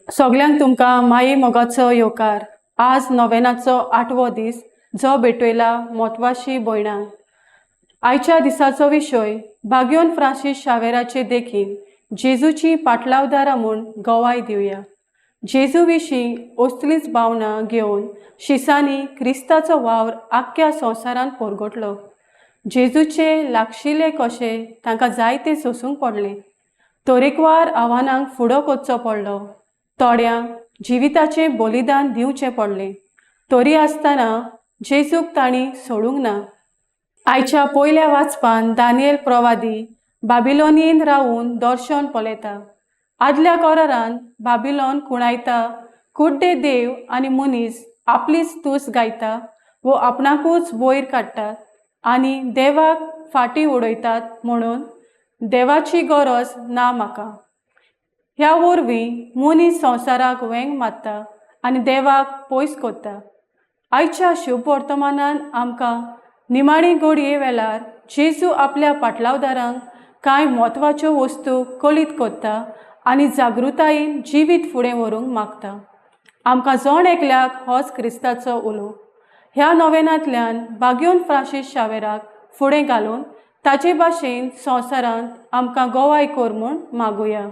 सगळ्यांक तुमकां माई मोगाचो येवकार। आज नोवेनाचो 8वो दीस जो भेटयला म्हत्वाची भयणां। आयच्या दिसाचो विशय भाग्योन फ्रांसीस शावेराचे देखीन जेजूची पाटलावदारा म्हूण गवाय दिवया। जेजू विशीं असलीच भावना घेवन शिसांनी क्रिस्ताचो वावर आख्ख्या संवसारान परगटलो। जेजूचे लागशिल्ले कशे तांकां जायते सोसूंक पडले। तरेकवार आव्हानांक फुडो करचो पडलो। थोड्यांक जिविताचें बलिदान दिवचें पडलें। तरी आसतना जेजूक तांणी सोडूंक ना। आयच्या पयल्या वाचपान दानियेल प्रवादी बाबिलोनीन रावून दर्शन पळयता। आदल्या कोरारान बाबिलोन कुणायता, कुड्डे देव आनी मनीस आपलीच तूस गायता वो आपणाकूच वयर काडटात आनी देवाक फाटीं उडयतात म्हणून देवाची गरज ना म्हाका। ह्या वरवीं मनीस संवसाराक वेंग मारता आनी देवाक पयस करता। आयच्या शुभ वर्तमानान आमकां निमाणी घडये वेळार जेजू आपल्या पाटलावदारांक कांय म्हत्वाच्यो वस्तू कळीत करता आनी जागृतायेन जिवीत फुडें व्हरूंक मागता। आमकां जण एकल्याक होच क्रिस्ताचो उलो। ह्या नोवेनांतल्यान भाग्योन फ्रांसीस शावेराक फुडें घालून ताचे भाशेन संवसारांत आमकां गवाय कर म्हूण मागुया।